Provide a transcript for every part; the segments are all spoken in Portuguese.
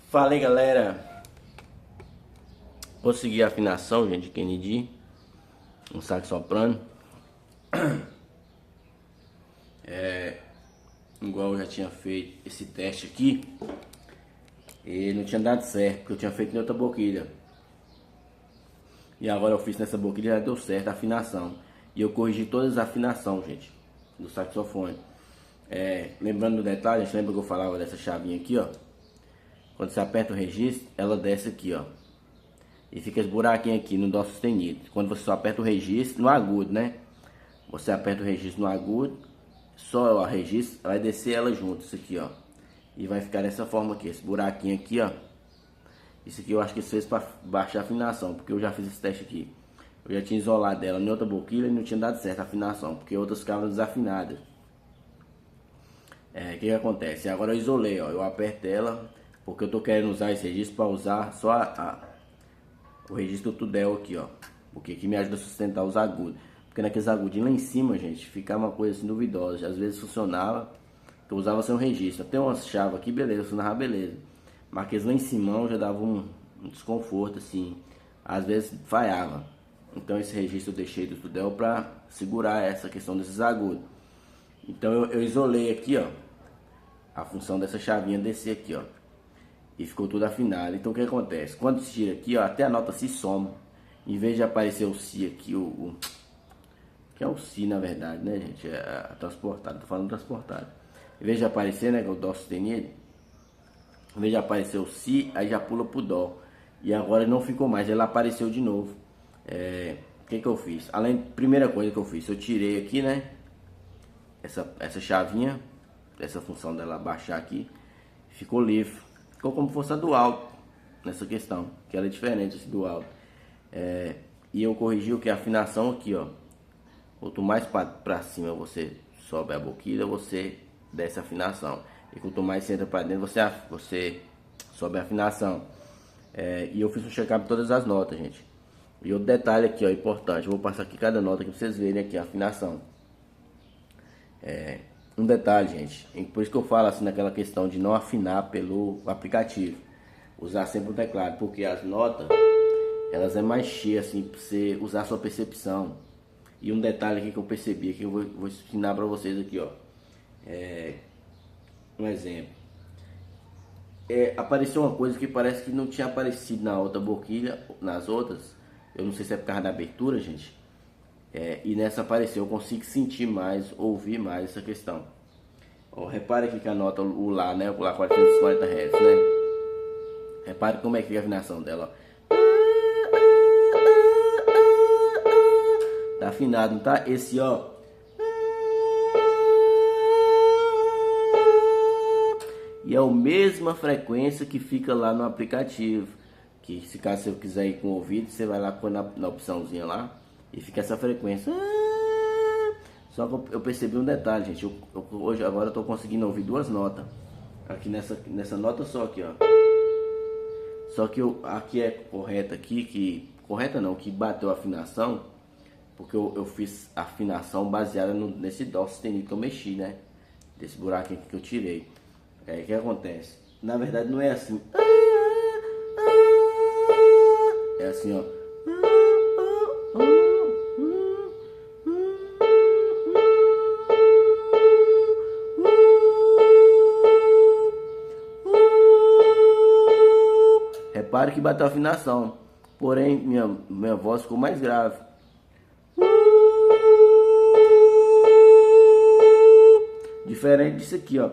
Fala aí, galera. Consegui a afinação, gente, de Kennedy, um sax soprano. Igual eu já tinha feito esse teste aqui, e não tinha dado certo, porque eu tinha feito em outra boquilha. E agora eu fiz nessa boquilha e já deu certo a afinação. E eu corrigi todas as afinações, gente, do saxofone. Lembrando do detalhe, a gente lembra que eu falava dessa chavinha aqui, ó. Quando você aperta o registro, ela desce aqui, ó. E fica esse buraquinho aqui no dó sustenido. Quando você só aperta o registro no agudo, né? Você aperta o registro no agudo, só o registro, vai descer ela junto, isso aqui, ó. E vai ficar dessa forma aqui, esse buraquinho aqui, ó. Isso aqui eu acho que isso fez para baixar a afinação, porque eu já fiz esse teste aqui. Eu já tinha isolado ela em outra boquilha e não tinha dado certo a afinação, porque outras ficavam desafinadas. O que acontece? Agora eu isolei, ó. Eu aperto ela, porque eu tô querendo usar esse registro para usar só o registro Tudel aqui, ó. Porque aqui me ajuda a sustentar os agudos. Porque naqueles agudinhos lá em cima, gente, ficava uma coisa assim duvidosa. Às vezes funcionava, eu usava sem um registro. Tem umas chaves aqui, beleza, funcionava beleza. Mas aqueles lá em cima já dava um desconforto, assim. Às vezes falhava. Então esse registro eu deixei do Tudel para segurar essa questão desses agudos. Então eu isolei aqui, ó, a função dessa chavinha descer aqui, ó. E ficou tudo afinado. Então o que acontece? Quando se tira aqui, ó, até a nota se soma. Em vez de aparecer o Si aqui, que é o Si na verdade, né, gente? É transportado, tô falando transportado. Em vez de aparecer, né, que é o Dó sustenido. Em vez de aparecer o Si, aí já pula pro Dó. E agora não ficou mais, ela apareceu de novo. O que eu fiz? Primeira coisa que eu fiz, eu tirei aqui, né, essa chavinha, essa função dela baixar aqui, ficou livre. Ficou como força do alto nessa questão, que ela é diferente assim, do alto. E eu corrigi o que? A afinação aqui, ó. Quanto mais para cima você sobe a boquilha, você desce a afinação. E quanto mais você entra para dentro, você sobe a afinação. E eu fiz um check-up de todas as notas, gente. E outro detalhe aqui, ó, importante. Eu vou passar aqui cada nota aqui para vocês verem aqui a afinação. Um detalhe, gente, por isso que eu falo assim naquela questão de não afinar pelo aplicativo, usar sempre o teclado, porque as notas, elas é mais cheias assim, para você usar a sua percepção. E um detalhe aqui que eu percebi, que eu vou ensinar para vocês aqui, ó. Um exemplo. Apareceu uma coisa que parece que não tinha aparecido na outra boquilha, nas outras, eu não sei se é por causa da abertura, gente. E nessa apareceu, eu consigo sentir mais, ouvir mais essa questão. Ó, repare aqui que a nota, o Lá, né? O Lá 440 Hz, né? Repare como é que fica a afinação dela, ó. Tá afinado, não tá? Esse, ó. E é a mesma frequência que fica lá no aplicativo. Que se caso você quiser ir com o ouvido, você vai lá na opçãozinha lá. E fica essa frequência. Só que eu percebi um detalhe, gente. Hoje, agora eu tô conseguindo ouvir duas notas. Aqui nessa nota só aqui, ó. Só que aqui é correta aqui, correta não, que bateu a afinação. Porque eu fiz a afinação baseada nesse Dó sustenido que eu mexi, né? Desse buraquinho aqui que eu tirei. O que acontece? Na verdade não é assim. É assim, ó. Repare que bateu a afinação. Porém, minha voz ficou mais grave. Diferente disso aqui, ó.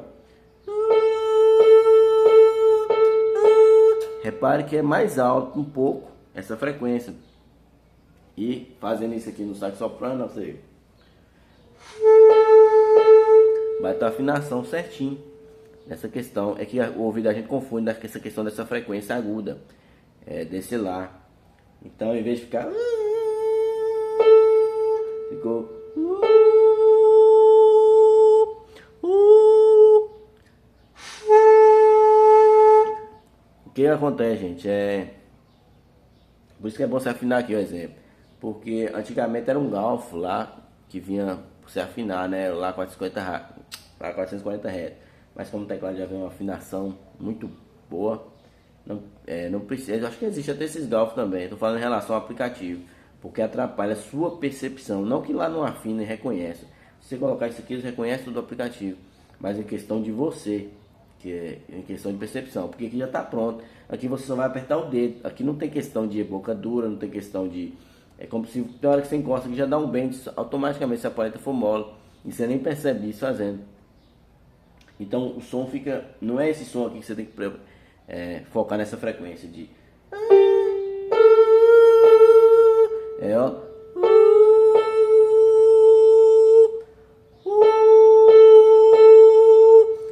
Repare que é mais alto um pouco essa frequência. E fazendo isso aqui no sax soprano, você vai estar a afinação certinho. Nessa questão é que o ouvido da gente confunde essa questão dessa frequência aguda, desse Lá. Então, em vez de ficar, ficou. O que acontece, gente? Por isso que é bom você afinar aqui, o exemplo. Porque antigamente era um galfo lá que vinha pra você afinar, né? Lá 440 Hz. Mas como o teclado já vem uma afinação muito boa, não precisa, acho que existe até esses graus também, estou falando em relação ao aplicativo, porque atrapalha a sua percepção, não que lá não afina e reconhece. Se você colocar isso aqui, eles reconhecem do aplicativo, mas em questão de você, que é em questão de percepção, porque aqui já está pronto, aqui você só vai apertar o dedo, aqui não tem questão de boca dura, não tem questão de, é como se tem hora que você encosta que já dá um bend, automaticamente se a paleta for mole, e você nem percebe isso fazendo. Então o som fica, não é esse som aqui que você tem que focar nessa frequência de, ó,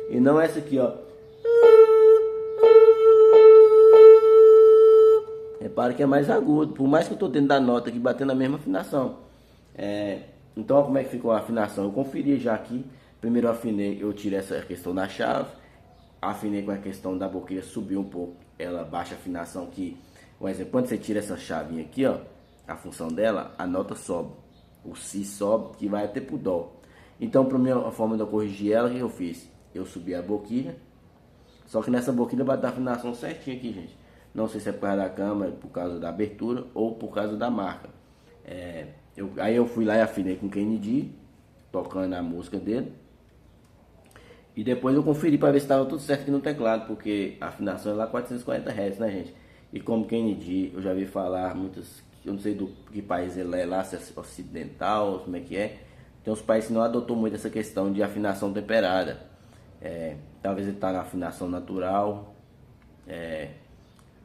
e não essa aqui, ó. Repara que é mais agudo, por mais que eu estou dentro da nota aqui batendo a mesma afinação. Então ó, como é que ficou a afinação? Eu conferi já aqui. Primeiro eu afinei, eu tirei essa questão da chave, afinei com a questão da boquilha, subiu um pouco, ela baixa a afinação que, por exemplo, quando você tira essa chavinha aqui, ó, a função dela, a nota sobe, o si sobe, que vai até pro dó. Então, para a forma de eu corrigir ela, o que eu fiz? Eu subi a boquilha, só que nessa boquilha vai dar a afinação certinha aqui, gente. Não sei se é por causa da câmera, por causa da abertura ou por causa da marca. Aí eu fui lá e afinei com o Kennedy, tocando a música dele. E depois eu conferi para ver se estava tudo certo aqui no teclado, porque a afinação é lá 440 Hz, né, gente? E como Kennedy, eu já vi falar muitos, eu não sei do que país ele é lá, se é ocidental, como é que é. Tem uns países que não adotou muito essa questão de afinação temperada. Talvez ele está na afinação natural,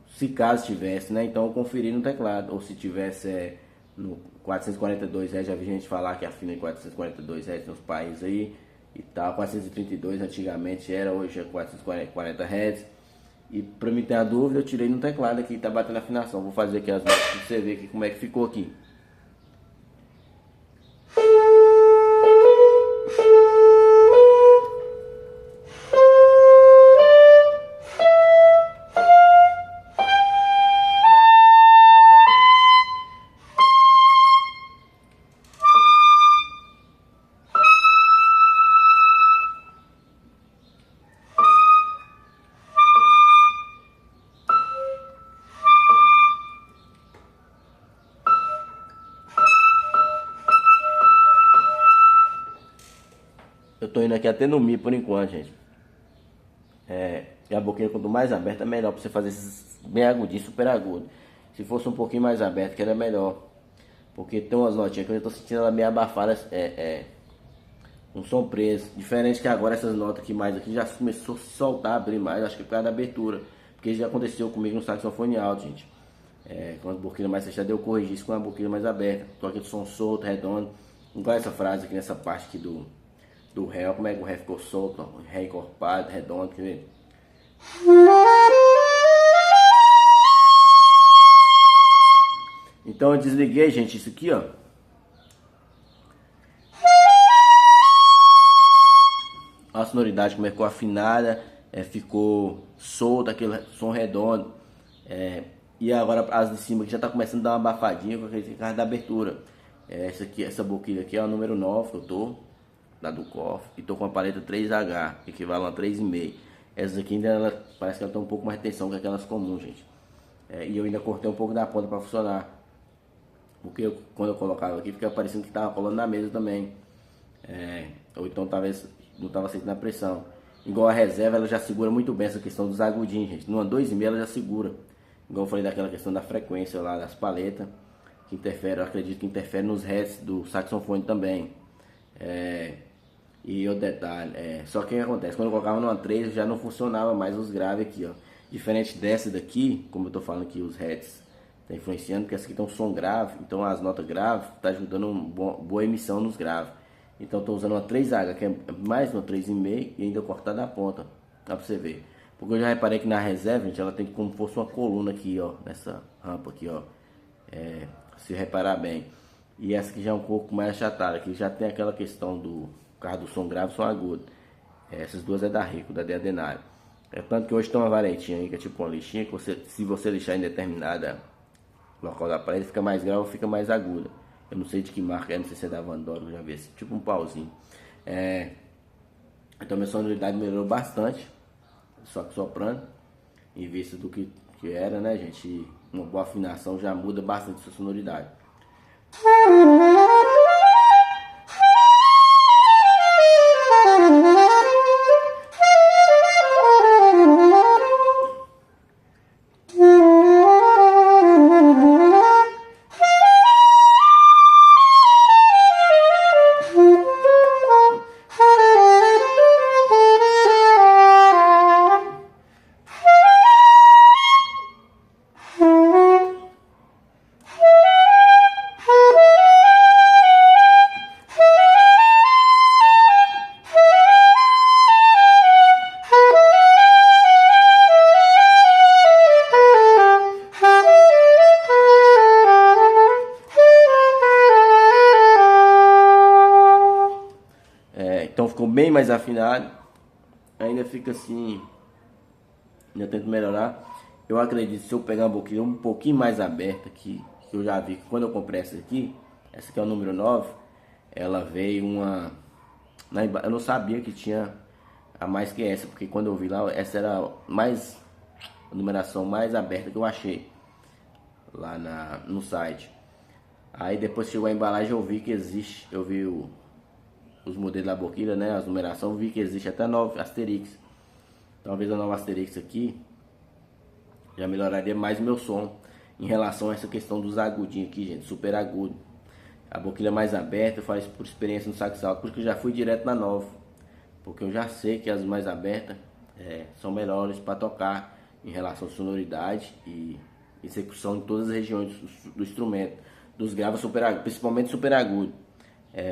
se caso tivesse, né? Então eu conferi no teclado, ou se tivesse no 442 Hz, já vi gente falar que afina em 442 Hz nos países aí. E tal, 432 antigamente era, hoje é 440 Hz. E para mim ter a dúvida, eu tirei no teclado aqui, tá batendo a afinação. Vou fazer aqui as notas para você ver aqui como é que ficou aqui. Eu tô indo aqui até no Mi por enquanto, gente. E a boquinha quanto mais aberta, melhor pra você fazer esses bem agudinhos, super agudo. Se fosse um pouquinho mais aberto, que era melhor. Porque tem umas notinhas que eu tô sentindo ela meio abafada, um som preso. Diferente que agora essas notas aqui mais aqui já começou a se soltar, abrir mais, acho que é por causa da abertura. Porque já aconteceu comigo no saxofone alto, gente. Com as boquinhas mais fechadas, eu corrigi isso com a boquinha mais aberta. Tô aqui do som solto, redondo. Igual essa frase aqui nessa parte aqui do Ré, como é que o Ré ficou solto, ó, Ré encorpado, redondo, quer ver? Então eu desliguei, gente, isso aqui, ó. A sonoridade como é que ficou afinada, ficou solta, aquele som redondo. E agora as de cima aqui já tá começando a dar uma abafadinha com aquele carro da abertura. Essa aqui, essa boquilha aqui é o número 9 que eu tô, da do cofre, e tô com a paleta 3H, que equivale a 3,5. Essas aqui ainda ela, parece que ela tem um pouco mais de tensão que aquelas comuns, gente. E eu ainda cortei um pouco da ponta para funcionar, porque quando eu colocava aqui ficava parecendo que tava colando na mesa também, ou então talvez não tava sentindo a pressão. Igual a reserva, ela já segura muito bem essa questão dos agudinhos, gente. Numa 2,5 ela já segura. Igual eu falei daquela questão da frequência lá das paletas, que interfere, eu acredito que interfere nos hertz do saxofone também. E o detalhe, só que o que acontece, quando eu colocava numa 3 já não funcionava mais os graves aqui, ó. Diferente dessa daqui, como eu tô falando aqui, os hertz tá influenciando, porque essa aqui tem um som grave, então as notas graves tá ajudando uma boa emissão nos graves. Então tô usando uma 3H, que é mais uma 3,5 e ainda cortar da ponta, dá pra você ver. Porque eu já reparei que na reserva, gente, ela tem como se fosse uma coluna aqui, ó, nessa rampa aqui, ó. Se reparar bem. E essa aqui já é um pouco mais achatada, que já tem aquela questão do carro do som grave e som agudo. Essas duas é da Rico, da Deadenário. Tanto que hoje tem uma varetinha aí, que é tipo uma lixinha, que você, se você lixar em determinada local da parede, fica mais grave ou fica mais aguda. Eu não sei de que marca é, não sei se é da Vandora, eu já vi esse, tipo um pauzinho. Então minha sonoridade melhorou bastante, só que soprando. em vista do que era, né, gente? E uma boa afinação já muda bastante sua sonoridade. Então ficou bem mais afinado. Ainda fica assim, ainda tento melhorar. Eu acredito que se eu pegar uma boquilha um pouquinho mais aberta, que eu já vi que quando eu comprei essa aqui é o número 9, ela veio uma... Eu não sabia que tinha a mais que essa, porque quando eu vi lá, essa era a numeração mais aberta que eu achei lá no site. Aí depois chegou a embalagem, eu vi que existe, eu vi os modelos da boquilha, né, as numerações, eu vi que existe até 9 Asterix. Talvez a nova Asterix aqui já melhoraria mais o meu som em relação a essa questão dos agudinhos aqui, gente, super agudo. A boquilha mais aberta, eu faço isso por experiência no sax alto, porque eu já fui direto na 9, porque eu já sei que as mais abertas são melhores para tocar em relação à sonoridade e execução em todas as regiões do instrumento, dos graves super agudos, principalmente super agudo.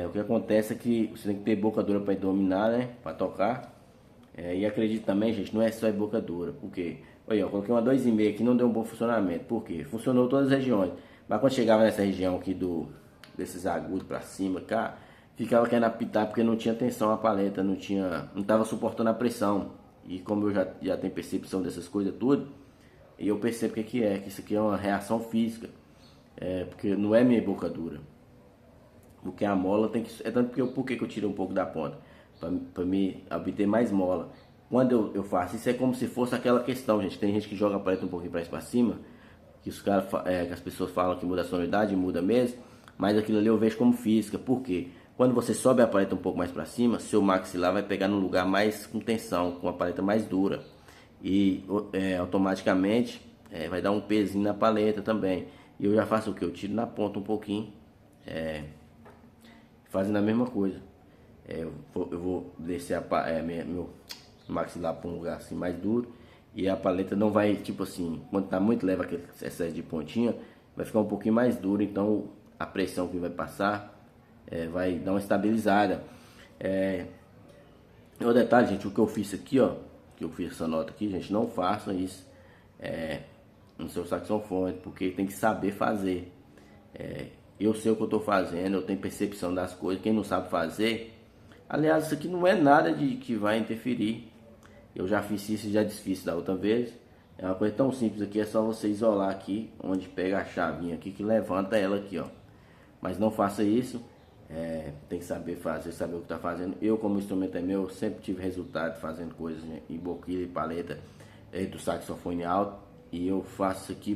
O que acontece é que você tem que ter boca dura para dominar, né, para tocar. E acredito também, gente, não é só boca dura, porque olha, eu coloquei uma 2,5 aqui, não deu um bom funcionamento. Por quê? Funcionou em todas as regiões, mas quando chegava nessa região aqui desses agudos para cima, cá, ficava querendo apitar porque não tinha tensão a paleta, não estava suportando a pressão. E como eu já tenho percepção dessas coisas tudo, e eu percebo que isso aqui é uma reação física, porque não é minha boca dura, porque a mola tem que, tanto porque eu tiro um pouco da ponta, para me obter mais mola. Quando eu faço isso, é como se fosse aquela questão, gente, tem gente que joga a paleta um pouquinho para cima, que que as pessoas falam que muda a sonoridade, muda mesmo, mas aquilo ali eu vejo como física. Por quê? Quando você sobe a paleta um pouco mais para cima, seu maxilar vai pegar num lugar mais com tensão, com a paleta mais dura, e automaticamente vai dar um pezinho na paleta também. E eu já faço o que? Eu tiro na ponta um pouquinho, fazendo a mesma coisa. Eu vou descer meu maxilar para um lugar assim mais duro, e a paleta não vai, tipo assim, quando tá muito leve aquele excesso de pontinha, vai ficar um pouquinho mais duro, então a pressão que vai passar vai dar uma estabilizada. O detalhe, gente, o que eu fiz aqui, ó, que eu fiz essa nota aqui, gente, não façam isso no seu saxofone, porque tem que saber fazer. Eu sei o que eu tô fazendo, eu tenho percepção das coisas. Quem não sabe fazer, aliás, isso aqui não é nada de que vai interferir. Eu já fiz isso e já desfiz da outra vez. É uma coisa tão simples aqui, é só você isolar aqui, onde pega a chavinha aqui, que levanta ela aqui, ó. Mas não faça isso, tem que saber fazer, saber o que está fazendo. Eu, como o instrumento é meu, sempre tive resultado fazendo coisas em boquilha e paleta do saxofone alto. E eu faço isso aqui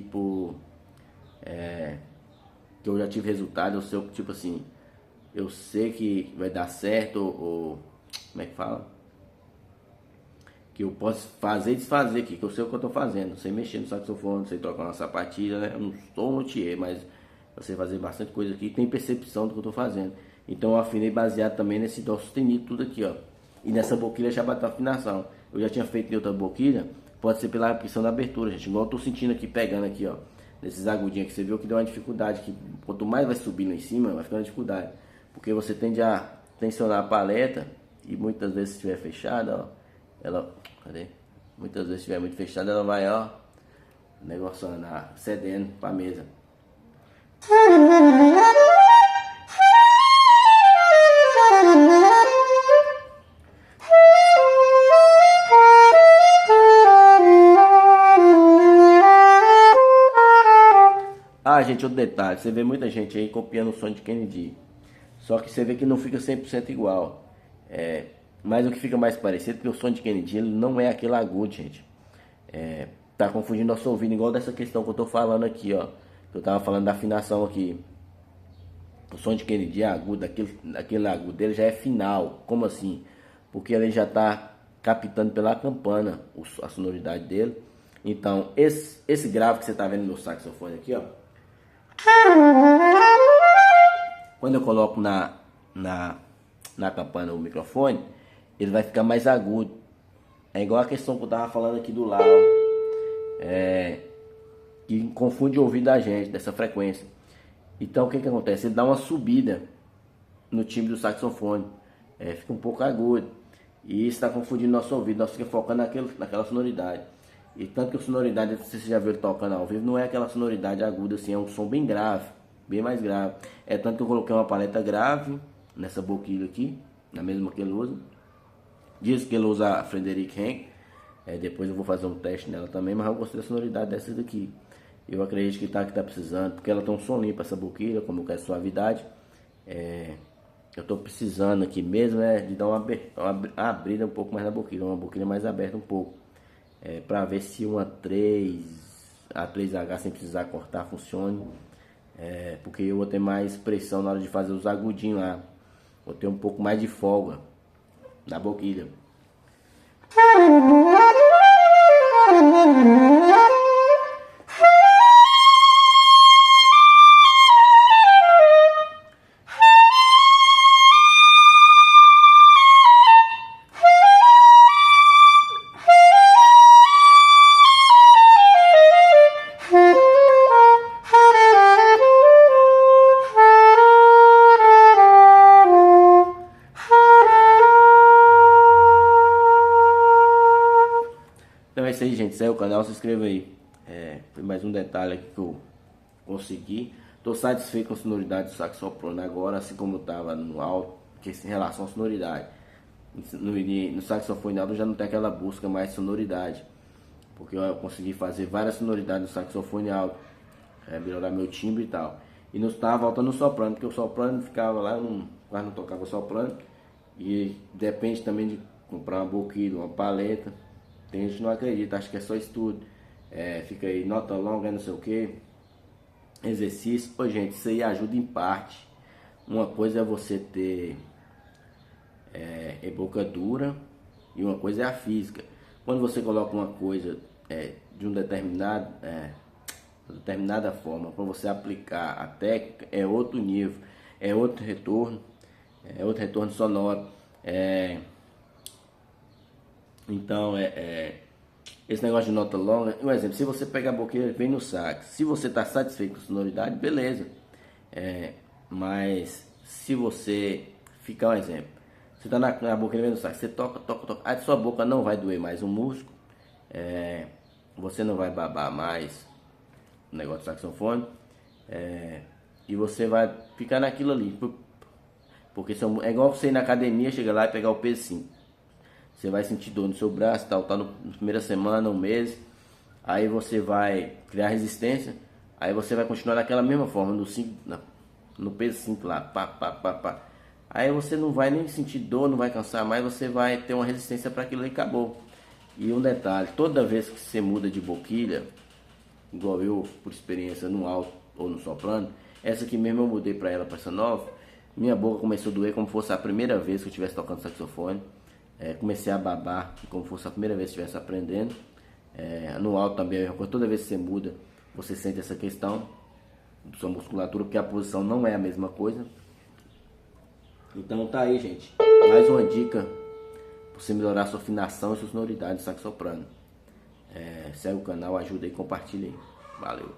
que eu já tive resultado. Eu sei, tipo assim, eu sei que vai dar certo, ou como é que fala? Que eu posso fazer e desfazer aqui, que eu sei o que eu estou fazendo. Sei mexer no saxofone, sei tocar uma sapatilha, né? Eu não sou um luthier, mas eu sei fazer bastante coisa aqui, tem percepção do que eu estou fazendo. Então eu afinei baseado também nesse dó sustenido tudo aqui, ó. E nessa boquilha já bateu a afinação. Eu já tinha feito em outra boquilha, pode ser pela questão da abertura, gente. Igual eu tô sentindo aqui, pegando aqui, ó. Nesses agudinhos que você viu que deu uma dificuldade, que quanto mais vai subindo em cima, vai ficando dificuldade. Porque você tende a tensionar a paleta, e muitas vezes se estiver fechada, ó, ela, cadê? Muitas vezes se estiver muito fechada, ela vai, ó, negociando, cedendo pra mesa. Gente, outro detalhe, você vê muita gente aí copiando o som de Kennedy, só que você vê que não fica 100% igual. Mas o que fica mais parecido, porque o som de Kennedy ele não é aquele agudo, gente. tá confundindo nosso ouvido, igual dessa questão que eu tô falando aqui, ó. Eu tava falando da afinação aqui. O som de Kennedy é agudo, aquele agudo dele já é final. Como assim? Porque ele já tá captando pela campana a sonoridade dele. Então, esse grave que você tá vendo no saxofone aqui, ó. Quando eu coloco na campana o microfone, ele vai ficar mais agudo. É igual a questão que eu tava falando aqui do lado, que confunde o ouvido da gente, dessa frequência. Então o que acontece? Ele dá uma subida no timbre do saxofone, fica um pouco agudo. E isso está confundindo nosso ouvido, nós ficamos focando naquela sonoridade. E tanto que a sonoridade, você já viu ele tocando ao vivo, não é aquela sonoridade aguda assim, é um som bem grave, bem mais grave. É tanto que eu coloquei uma paleta grave nessa boquilha aqui, na mesma que ele usa. Diz que ele usa a Frederic Henk, depois eu vou fazer um teste nela também, mas eu gostei da sonoridade dessa daqui. Eu acredito que tá precisando, porque ela tem um som limpo essa boquilha, como eu quero suavidade. Eu tô precisando aqui mesmo de dar uma abrida um pouco mais na boquilha, uma boquilha mais aberta um pouco. Para ver se uma 3H sem precisar cortar funcione. Porque eu vou ter mais pressão na hora de fazer os agudinhos lá. Vou ter um pouco mais de folga na boquilha. Então é isso aí, gente. Se é o canal, se inscreva aí. Foi mais um detalhe aqui que eu consegui. Estou satisfeito com a sonoridade do sax soprano agora, assim como eu estava no alto, que em relação à sonoridade. No saxofone alto já não tem aquela busca mais de sonoridade, porque eu consegui fazer várias sonoridades no saxofone alto, melhorar meu timbre e tal. E não estava voltando no soprano, porque o soprano ficava lá, quase não tocava soprano. E depende também de comprar uma boquilha, uma paleta. Tem gente que não acredita, acha que é só estudo. Fica aí, nota longa, não sei o que, exercício. Ô gente, isso aí ajuda em parte. Uma coisa é você ter boca dura e uma coisa é a física. Quando você coloca uma coisa de um determinada forma, para você aplicar a técnica, é outro nível, é outro retorno sonoro. Então, esse negócio de nota longa, um exemplo, se você pegar a boquilha vem no sax, se você está satisfeito com a sonoridade, beleza. Mas se você ficar, um exemplo, você está na boquilha vem no sax, você toca, a sua boca não vai doer mais o músculo, você não vai babar mais o negócio do saxofone, e você vai ficar naquilo ali, porque é igual você ir na academia, chegar lá e pegar o peso 5. Você vai sentir dor no seu braço, tá na primeira semana, um mês. Aí você vai criar resistência. Aí você vai continuar daquela mesma forma, no peso 5 lá, pá. Aí você não vai nem sentir dor, não vai cansar mais. Você vai ter uma resistência para aquilo e acabou. E um detalhe, toda vez que você muda de boquilha, igual eu, por experiência, no alto ou no soprano, essa aqui mesmo eu mudei para ela, para essa nova. Minha boca começou a doer como se fosse a primeira vez que eu estivesse tocando saxofone. Comecei a babar como se fosse a primeira vez que estivesse aprendendo. No alto também, toda vez que você muda, você sente essa questão da sua musculatura, porque a posição não é a mesma coisa. Então tá aí, gente, mais uma dica para você melhorar a sua afinação e sua sonoridade do sax soprano. Segue o canal, ajuda aí, compartilha aí. Valeu!